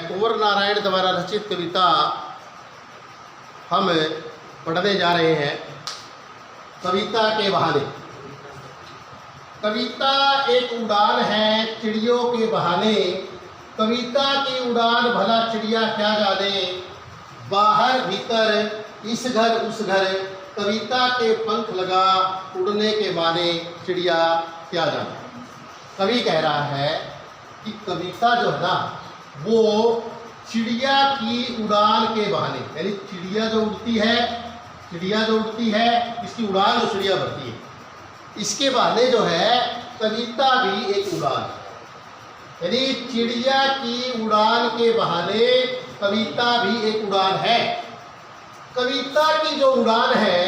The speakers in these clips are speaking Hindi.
कुंवर नारायण द्वारा रचित कविता हम पढ़ने जा रहे हैं। कविता के बहाने। कविता एक उड़ान है चिड़ियों के बहाने। कविता की उड़ान भला चिड़िया क्या जाने, बाहर भीतर इस घर उस घर, कविता के पंख लगा उड़ने के माने, चिड़िया क्या जाने। कवि कह रहा है कि कविता जो है ना वो चिड़िया की उड़ान के बहाने, यानी चिड़िया जो उड़ती है इसकी उड़ान जो चिड़िया भरती है, इसके बहाने जो है कविता भी एक उड़ान है। यानी चिड़िया की उड़ान के बहाने कविता भी एक उड़ान है। कविता की जो उड़ान है,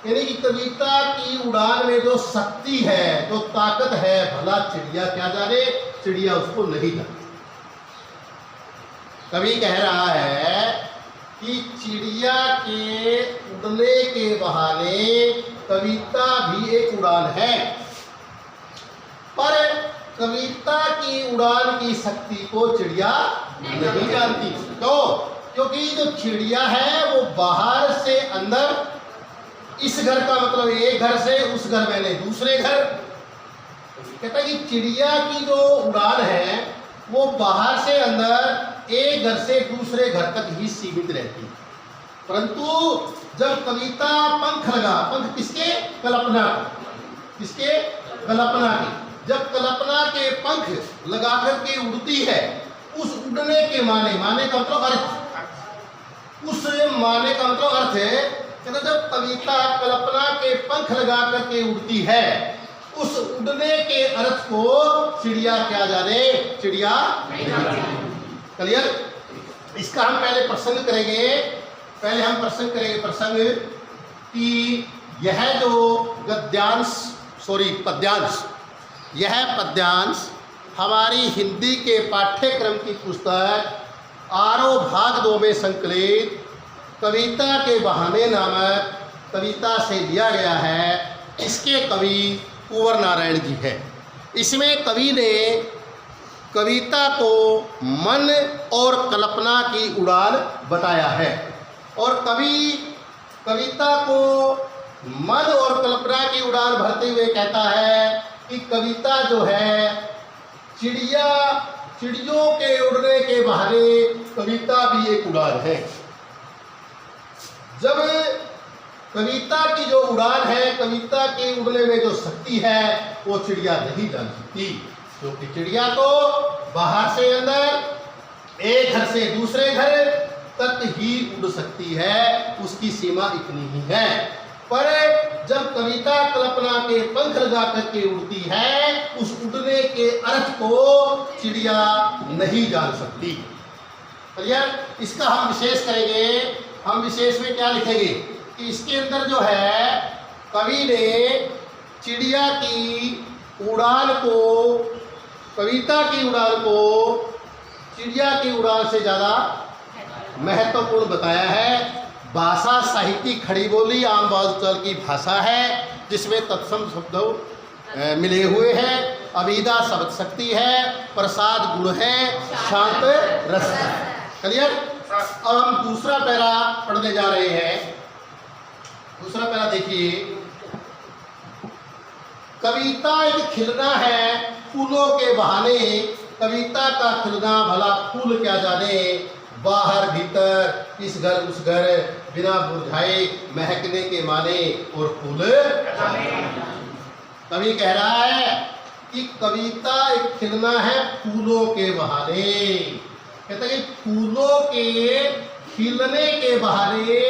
यानी कि कविता की उड़ान में जो शक्ति है, जो ताकत है, भला चिड़िया क्या जाने, चिड़िया उसको नहीं जाने। कवि कह रहा है कि चिड़िया के उड़ने के बहाने कविता भी एक उड़ान है, पर कविता की उड़ान की शक्ति को चिड़िया नहीं जानती। तो क्योंकि जो चिड़िया है वो बाहर से अंदर, इस घर का मतलब एक घर से उस घर मैंने दूसरे घर, कहता है कि चिड़िया की जो उड़ान है वो बाहर से अंदर एक घर से दूसरे घर तक ही सीमित रहती है। परंतु जब कविता पंख लगा, पंख किसके, कल्पना, किसके, कल्पना के, जब कल्पना के पंख लगा करके उड़ती है, उस उड़ने के माने, माने का मतलब अर्थ, उस माने का मतलब अर्थ है कि जब कविता कल्पना के पंख लगा करके उड़ती है, उस उड़ने के अर्थ को चिड़िया क्या जाने, चिड़िया नहीं जाने। क्लियर। इसका हम पहले प्रसंग करेंगे, प्रसंग कि यह जो पद्यांश, यह पद्यांश हमारी हिंदी के पाठ्यक्रम की पुस्तक आरो भाग 2 में संकलित कविता के बहाने नामक कविता से लिया गया है। इसके कवि कुंवर नारायण जी है। इसमें कवि ने कविता को मन और कल्पना की उड़ान बताया है, और कवि कविता को मन और कल्पना की उड़ान भरते हुए कहता है कि कविता जो है चिड़ियों के उड़ने के बहाने कविता भी एक उड़ान है। जब कविता की जो उड़ान है, कविता के उड़ने में जो शक्ति है, वो चिड़िया नहीं जान सकती, क्योंकि चिड़िया तो बाहर से अंदर, एक घर से दूसरे घर तक ही उड़ सकती है, उसकी सीमा इतनी ही है। पर जब कविता कल्पना के पंख लगा करके उड़ती है, उस उड़ने के अर्थ को चिड़िया नहीं जान सकती। इसका हम विशेष करेंगे। हम विशेष में क्या लिखेंगे कि इसके अंदर जो है कवि ने चिड़िया की उड़ान को, कविता की उड़ान को चिड़िया की उड़ान से ज़्यादा महत्वपूर्ण बताया है। भाषा साहित्य खड़ी बोली आम बोलचाल की भाषा है, जिसमें तत्सम शब्द मिले हुए हैं, अभिधा शब्द शक्ति है, प्रसाद गुण है, शांत रस है। क्लियर। अब हम दूसरा पैरा पढ़ने जा रहे हैं। दूसरा पैरा देखिए। कविता एक खिलना है फूलों के बहाने, कविता का खिलना भला फूल क्या जाने, बाहर भीतर इस घर उस घर, बिना मुरझाए महकने के माने, और फूल कवि कह रहा है कि कविता एक खिलना है फूलों के बहाने। कहते हैं कि फूलों के खिलने के बहाने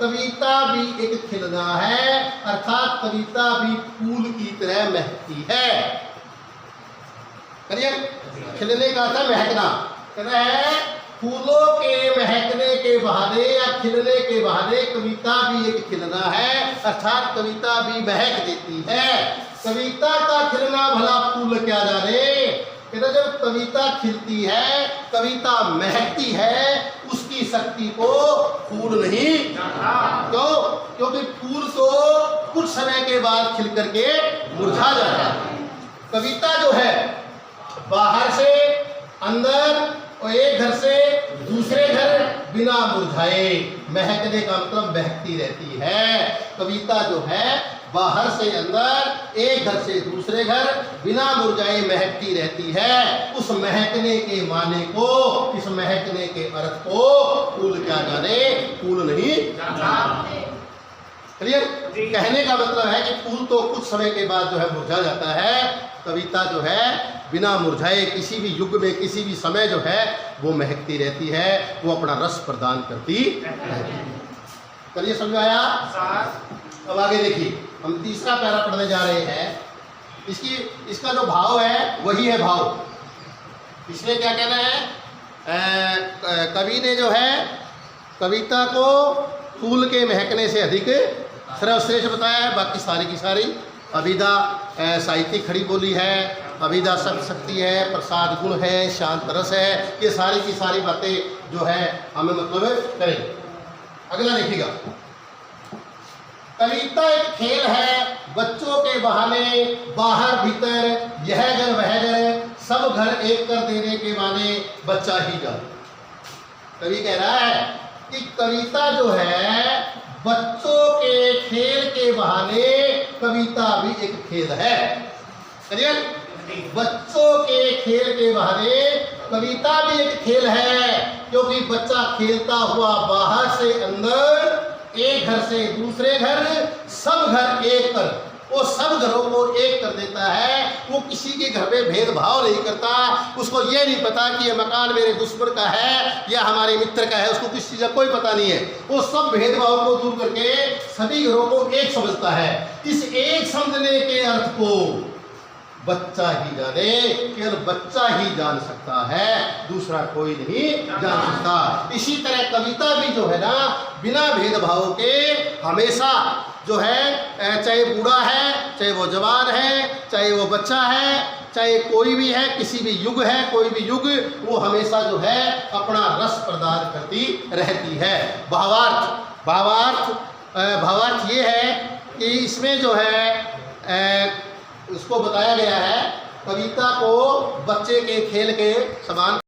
कविता भी एक खिलना है, अर्थात कविता भी फूल की तरह महकती है। खिलने का था महकना। कहता है फूलों के महकने के बहाने या खिलने के बहाने कविता भी एक खिलना है, अर्थात कविता भी महक देती है। कविता का खिलना भला फूल क्या जाने। कहता जब कविता खिलती है, कविता महकती है, उसकी शक्ति को फूल नहीं क्यों, क्योंकि फूल तो कुछ समय के बाद खिल करके मुरझा जाता है। कविता जो है बाहर से अंदर और एक घर से दूसरे घर बिना मुरझाए। महकने का मतलब महकती रहती है। कविता जो है बाहर से अंदर, एक घर से दूसरे घर बिना मुरझाए महकती रहती है। उस महकने के माने को, इस महकने के अर्थ को फूल क्या जाने, फूल नहीं जानते। क्लियर? कहने का मतलब है कि फूल तो कुछ समय के बाद जो है मुरझा जाता है, कविता जो है बिना मुरझाए किसी भी युग में किसी भी समय जो है वो महकती रहती है, वो अपना रस प्रदान करती रहती है। चलिए समझ में आया? अब आगे देखिए, हम तीसरा पैरा पढ़ने जा रहे हैं। इसका जो भाव है वही है भाव। इसमें क्या कहना है? कवि ने जो है कविता को फूल के महकने से अधिक सर्वश्रेष्ठ बताया है। बाकी सारी की सारी अभिधा साहित्यिक खड़ी बोली है, अभिधा शक्ति है, प्रसाद गुण है, शांत रस है, ये सारी की सारी बातें जो है हमें मतलब करेंगे। अगला देखिएगा, कविता एक खेल है, बच्चों के बहाने बाहर भीतर यह घर वह घर सब घर एक कर देने के माने बच्चा ही जाने। कवि कह रहा है कि कविता जो है बच्चों के खेल के बहाने, कविता भी एक खेल है। क्लियर? बच्चों के खेल के बहाने कविता भी एक खेल है, क्योंकि बच्चा खेलता हुआ बाहर से अंदर, एक घर से दूसरे घर, सब घर एक कर, वो सब घरों को एक कर देता है। वो किसी के घर में भेदभाव नहीं करता। उसको ये नहीं पता कि ये मकान मेरे दुश्मन का है या हमारे मित्र का है, उसको किसी चीज़ का कोई पता नहीं है। वो सब भेदभाव को दूर करके सभी घरों को एक समझता है। इस एक समझने के अर्थ को बच्चा ही जाने, केवल बच्चा ही जान सकता है, दूसरा कोई नहीं जान सकता। इसी तरह कविता भी जो है ना, बिना भेदभाव के हमेशा जो है, चाहे बूढ़ा है, चाहे वो जवान है, चाहे वो बच्चा है, चाहे कोई भी है, किसी भी युग है, कोई भी युग, वो हमेशा जो है अपना रस प्रदान करती रहती है। भावार्थ ये है कि इसमें जो है उसको बताया गया है, कविता को बच्चे के खेल के समान